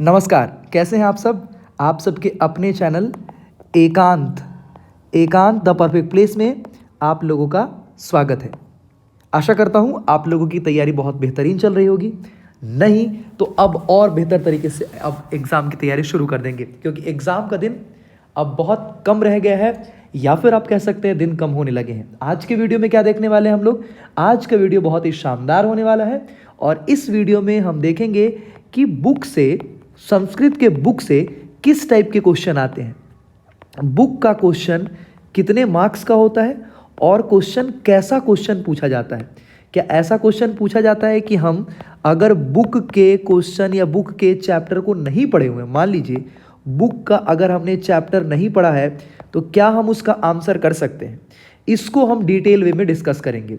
नमस्कार, कैसे हैं आप सब। आप सबके अपने चैनल एकांत एकांत द परफेक्ट प्लेस में आप लोगों का स्वागत है। आशा करता हूं आप लोगों की तैयारी बहुत बेहतरीन चल रही होगी। नहीं तो अब और बेहतर तरीके से अब एग्ज़ाम की तैयारी शुरू कर देंगे, क्योंकि एग्ज़ाम का दिन अब बहुत कम रह गया है, या फिर आप कह सकते हैं दिन कम होने लगे हैं। आज के वीडियो में क्या देखने वाले हैं हम लोग। आज का वीडियो बहुत ही शानदार होने वाला है और इस वीडियो में हम देखेंगे कि बुक से, संस्कृत के बुक से किस टाइप के क्वेश्चन आते हैं, बुक का क्वेश्चन कितने मार्क्स का होता है और क्वेश्चन कैसा क्वेश्चन पूछा जाता है। क्या ऐसा क्वेश्चन पूछा जाता है कि हम अगर बुक के क्वेश्चन या बुक के चैप्टर को नहीं पढ़े हुए, मान लीजिए बुक का अगर हमने चैप्टर नहीं पढ़ा है, तो क्या हम उसका आंसर कर सकते हैं। इसको हम डिटेल वे में डिस्कस करेंगे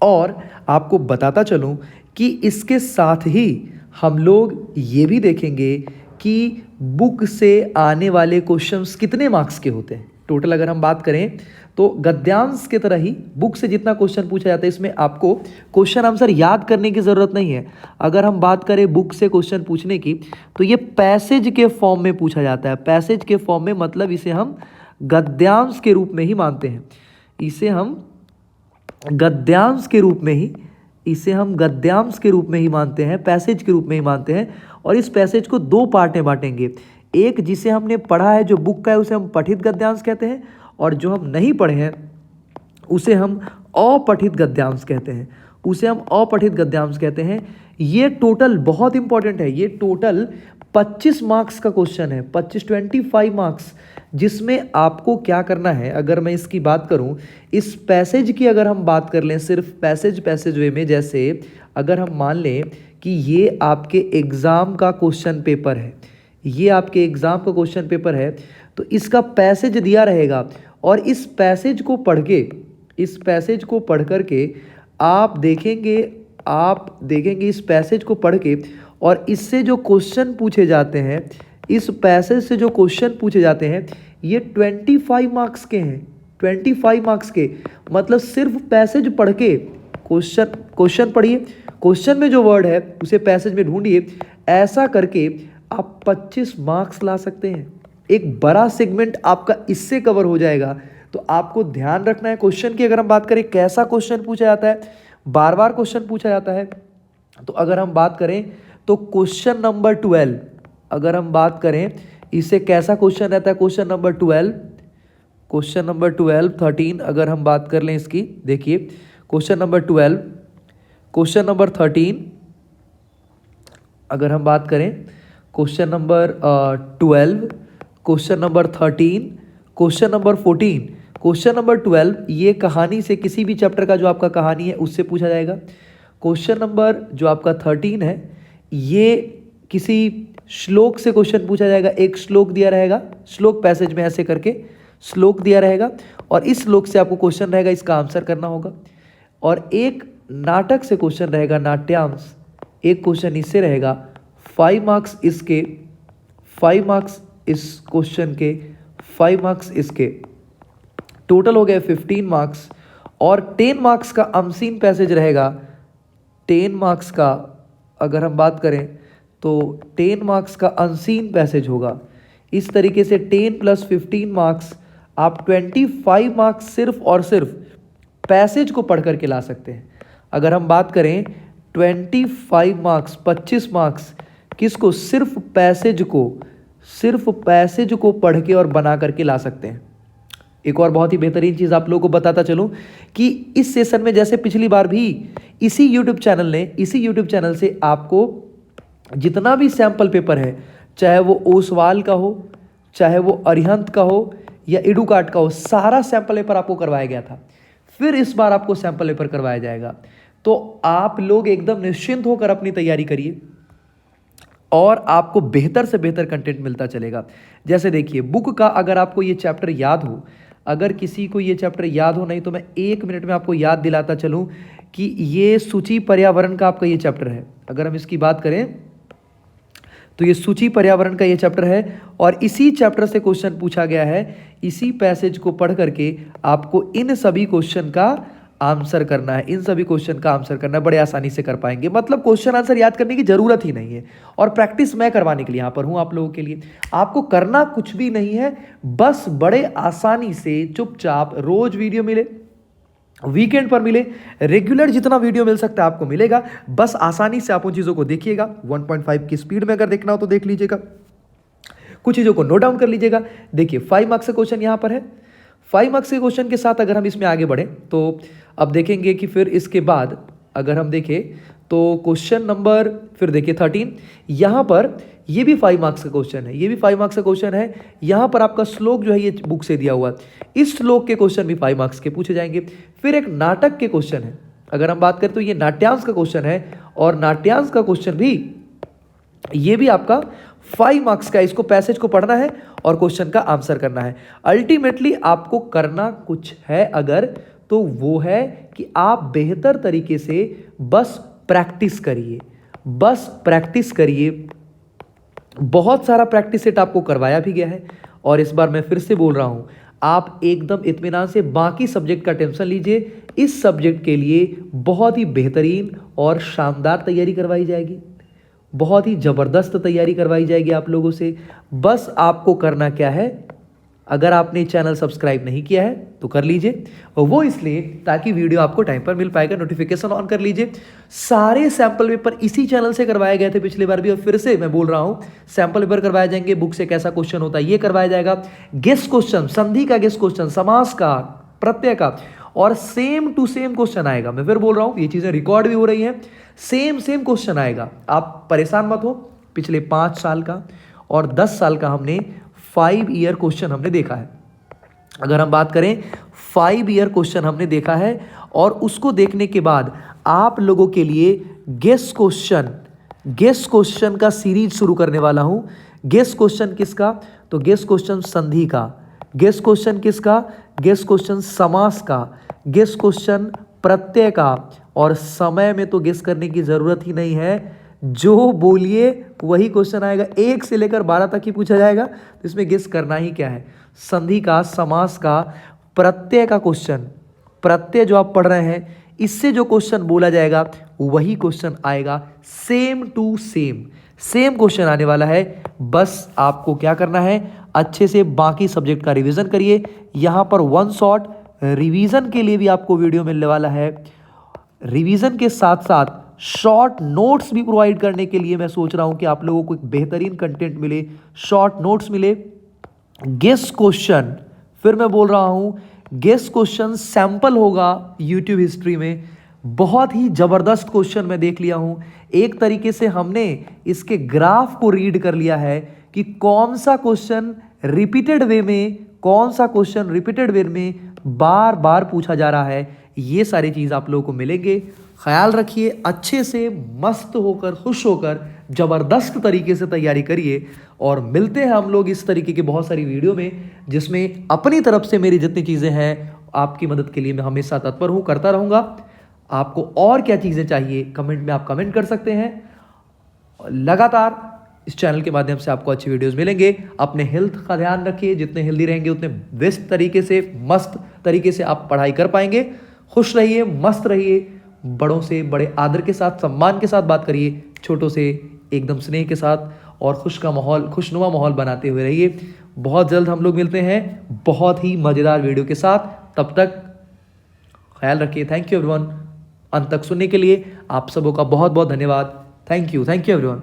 और आपको बताता चलूं कि इसके साथ ही हम लोग ये भी देखेंगे कि बुक से आने वाले क्वेश्चंस कितने मार्क्स के होते हैं। टोटल अगर हम बात करें तो गद्यांश की तरह ही बुक से जितना क्वेश्चन पूछा जाता है, इसमें आपको क्वेश्चन आंसर याद करने की ज़रूरत नहीं है। अगर हम बात करें बुक से क्वेश्चन पूछने की, तो ये पैसेज के फॉर्म में पूछा जाता है। पैसेज के फॉर्म में मतलब इसे हम गद्यांश के रूप में ही मानते हैं। इसे हम गद्यांश के रूप में ही मानते हैं, पैसेज के रूप में ही मानते हैं। और इस पैसेज को दो पार्ट में बांटेंगे। एक जिसे हमने पढ़ा है, जो बुक का है, उसे हम पठित गद्यांश कहते हैं, और जो हम नहीं पढ़े हैं उसे हम अपठित गद्यांश कहते हैं। ये टोटल बहुत इंपॉर्टेंट है। ये टोटल 25 मार्क्स का क्वेश्चन है, 25 मार्क्स, जिसमें आपको क्या करना है। अगर मैं इसकी बात करूं, इस पैसेज की अगर हम बात कर लें, सिर्फ पैसेज वे में, जैसे अगर हम मान लें कि ये आपके एग्ज़ाम का क्वेश्चन पेपर है, तो इसका पैसेज दिया रहेगा और इस पैसेज को पढ़ करके आप देखेंगे इस पैसेज को पढ़ के, और इससे जो क्वेश्चन पूछे जाते हैं, इस पैसेज से जो क्वेश्चन पूछे जाते हैं, ये 25 मार्क्स के हैं। 25 मार्क्स के मतलब सिर्फ पैसेज पढ़ के क्वेश्चन पढ़िए, क्वेश्चन में जो वर्ड है उसे पैसेज में ढूंढिए। ऐसा करके आप 25 मार्क्स ला सकते हैं। एक बड़ा सेगमेंट आपका इससे कवर हो जाएगा। तो आपको ध्यान रखना है क्वेश्चन की। अगर हम बात करें कैसा क्वेश्चन पूछा जाता है, बार बार क्वेश्चन पूछा जाता है, तो अगर हम बात करें तो क्वेश्चन नंबर 12, अगर हम बात करें इसे कैसा क्वेश्चन रहता है, क्वेश्चन नंबर 12, 13, अगर हम बात कर लें इसकी, देखिए क्वेश्चन नंबर 12, क्वेश्चन नंबर 13, अगर हम बात करें question number 12, question number 13, question number 14, question number 12 ये कहानी से, किसी भी चैप्टर का जो आपका कहानी है उससे पूछा जाएगा। क्वेश्चन नंबर जो आपका 13 है, ये किसी श्लोक से क्वेश्चन पूछा जाएगा। एक श्लोक दिया रहेगा, श्लोक पैसेज में ऐसे करके श्लोक दिया रहेगा, और इस श्लोक से आपको क्वेश्चन रहेगा, इसका आंसर करना होगा। और एक नाटक से क्वेश्चन रहेगा, नाट्यांश, एक क्वेश्चन इससे रहेगा। 5 मार्क्स इसके, 5 मार्क्स इस क्वेश्चन के, 5 मार्क्स इसके, टोटल हो गए 15 मार्क्स। और 10 मार्क्स का अमसीन पैसेज रहेगा। 10 मार्क्स का अगर हम बात करें तो 10 मार्क्स का अनसीन पैसेज होगा। इस तरीके से 10 + 15 मार्क्स, आप 25 मार्क्स सिर्फ और सिर्फ पैसेज को पढ़ करके ला सकते हैं। अगर हम बात करें 25 मार्क्स, 25 मार्क्स किसको, सिर्फ पैसेज को पढ़ के और बना करके ला सकते हैं। एक और बहुत ही बेहतरीन चीज़ आप लोगों को बताता चलूं कि इस सेशन में, जैसे पिछली बार भी इसी यूट्यूब चैनल से आपको जितना भी सैम्पल पेपर है, चाहे वो ओसवाल का हो, चाहे वो अरिहंत का हो या एडुकार्ट का हो, सारा सैम्पल पेपर आपको करवाया गया था। फिर इस बार आपको सैम्पल पेपर करवाया जाएगा। तो आप लोग एकदम निश्चिंत होकर अपनी तैयारी करिए और आपको बेहतर से बेहतर कंटेंट मिलता चलेगा। जैसे देखिए, बुक का अगर आपको ये चैप्टर याद हो, अगर किसी को ये चैप्टर याद हो, नहीं तो मैं 1 मिनट में आपको याद दिलाता चलूं कि ये सूची पर्यावरण का आपका ये चैप्टर है। अगर हम इसकी बात करें तो ये सूची पर्यावरण का ये चैप्टर है, और इसी चैप्टर से क्वेश्चन पूछा गया है। इसी पैसेज को पढ़ करके आपको इन सभी क्वेश्चन का आंसर करना है, इन सभी क्वेश्चन का आंसर करना है, बड़े आसानी से कर पाएंगे। मतलब क्वेश्चन आंसर याद करने की जरूरत ही नहीं है। और प्रैक्टिस मैं करवाने के लिए यहाँ पर हूँ आप लोगों के लिए। आपको करना कुछ भी नहीं है, बस बड़े आसानी से चुपचाप रोज वीडियो मिले, वीकेंड पर मिले, रेगुलर जितना वीडियो मिल सकता है आपको मिलेगा। बस आसानी से आप उन चीज़ों को देखिएगा। 1.5 की स्पीड में अगर देखना हो तो देख लीजिएगा, कुछ चीज़ों को नोट डाउन कर लीजिएगा। देखिए 5 मार्क्स का क्वेश्चन यहाँ पर है। 5 मार्क्स के क्वेश्चन के साथ अगर हम इसमें आगे बढ़े तो अब देखेंगे कि फिर इसके बाद अगर हम देखें तो क्वेश्चन नंबर फिर देखिए 13, यहाँ पर ये भी 5 मार्क्स का क्वेश्चन है, ये भी 5 मार्क्स का क्वेश्चन है। यहाँ पर आपका श्लोक जो है ये बुक से दिया हुआ है, इस श्लोक के क्वेश्चन भी 5 मार्क्स के पूछे जाएंगे। फिर एक नाटक के क्वेश्चन है, अगर हम बात करें तो ये नाट्यांश का क्वेश्चन है, और नाट्यांश का क्वेश्चन भी ये भी आपका 5 मार्क्स का। इसको पैसेज को पढ़ना है और क्वेश्चन का आंसर करना है। अल्टीमेटली आपको करना कुछ है अगर, तो वो है कि आप बेहतर तरीके से बस प्रैक्टिस करिए, बस प्रैक्टिस करिए। बहुत सारा प्रैक्टिस सेट आपको करवाया भी गया है, और इस बार मैं फिर से बोल रहा हूं, आप एकदम इत्मीनान से बाकी सब्जेक्ट का टेंशन लीजिए। इस सब्जेक्ट के लिए बहुत ही बेहतरीन और शानदार तैयारी करवाई जाएगी, बहुत ही ज़बरदस्त तैयारी करवाई जाएगी आप लोगों से। बस आपको करना क्या है, अगर आपने चैनल सब्सक्राइब नहीं किया है तो कर लीजिए, और वो इसलिए ताकि वीडियो आपको टाइम पर मिल पाएगा। नोटिफिकेशन ऑन कर लीजिए। सारे सैंपल पेपर इसी चैनल से करवाए गए थे पिछली बार भी, और फिर से मैं बोल रहा हूँ सैंपल पेपर करवाए जाएंगे। बुक से कैसा क्वेश्चन होता है ये करवाया जाएगा, गेस्ट क्वेश्चन, संधि का गेस्ट क्वेश्चन, समास का, प्रत्यय का, और सेम टू सेम क्वेश्चन आएगा। मैं फिर बोल रहा हूँ ये चीज़ें रिकॉर्ड भी हो रही हैं, सेम क्वेश्चन आएगा। आप परेशान मत हो। पिछले 5 साल का और 10 साल का हमने 5 ईयर क्वेश्चन हमने देखा है। अगर हम बात करें 5 ईयर क्वेश्चन हमने देखा है, और उसको देखने के बाद आप लोगों के लिए गेस्ट क्वेश्चन का सीरीज शुरू करने वाला हूं। गेस्ट क्वेश्चन किसका, तो गेस्ट क्वेश्चन संधि का, गेस्ट क्वेश्चन किसका, गेस्ट क्वेश्चन समास का, गेस्ट क्वेश्चन प्रत्यय का, और समय में तो गेस करने की जरूरत ही नहीं है, जो बोलिए वही क्वेश्चन आएगा। 1 से लेकर 12 तक ही पूछा जाएगा, तो इसमें गेस करना ही क्या है, संधि का, समास का, प्रत्यय का क्वेश्चन। प्रत्यय जो आप पढ़ रहे हैं इससे जो क्वेश्चन बोला जाएगा वही क्वेश्चन आएगा, सेम टू सेम क्वेश्चन आने वाला है। बस आपको क्या करना है, अच्छे से बाकी सब्जेक्ट का रिवीजन करिए। यहाँ पर 1 शॉट रिवीजन के लिए भी आपको वीडियो मिलने वाला है। रिवीजन के साथ साथ शॉर्ट नोट्स भी प्रोवाइड करने के लिए मैं सोच रहा हूं कि आप लोगों को एक बेहतरीन कंटेंट मिले, शॉर्ट नोट्स मिले। गेस्ट क्वेश्चन, फिर मैं बोल रहा हूं, गेस्ट क्वेश्चन सैंपल होगा यूट्यूब हिस्ट्री में। बहुत ही जबरदस्त क्वेश्चन मैं देख लिया हूं। एक तरीके से हमने इसके ग्राफ को रीड कर लिया है कि कौन सा क्वेश्चन रिपीटेड वे में बार बार पूछा जा रहा है। ये सारी चीज आप लोगों को मिलेंगे। ख्याल रखिए, अच्छे से मस्त होकर, खुश होकर, जबरदस्त तरीके से तैयारी करिए, और मिलते हैं हम लोग इस तरीके की बहुत सारी वीडियो में, जिसमें अपनी तरफ से मेरी जितनी चीजें हैं आपकी मदद के लिए मैं हमेशा तत्पर हूं, करता रहूंगा। आपको और क्या चीजें चाहिए कमेंट में आप कमेंट कर सकते हैं। लगातार इस चैनल के माध्यम से आपको अच्छी वीडियोस मिलेंगे। अपने हेल्थ का ध्यान रखिए, जितने हेल्दी रहेंगे उतने बेस्ट तरीके से, मस्त तरीके से आप पढ़ाई कर पाएंगे। खुश रहिए, मस्त रहिए, बड़ों से बड़े आदर के साथ, सम्मान के साथ बात करिए, छोटों से एकदम स्नेह के साथ, और खुशनुमा माहौल बनाते हुए रहिए। बहुत जल्द हम लोग मिलते हैं बहुत ही मज़ेदार वीडियो के साथ। तब तक ख्याल रखिए। थैंक यू एवरीवन, अंत तक सुनने के लिए आप सबों का बहुत बहुत धन्यवाद। Thank you everyone.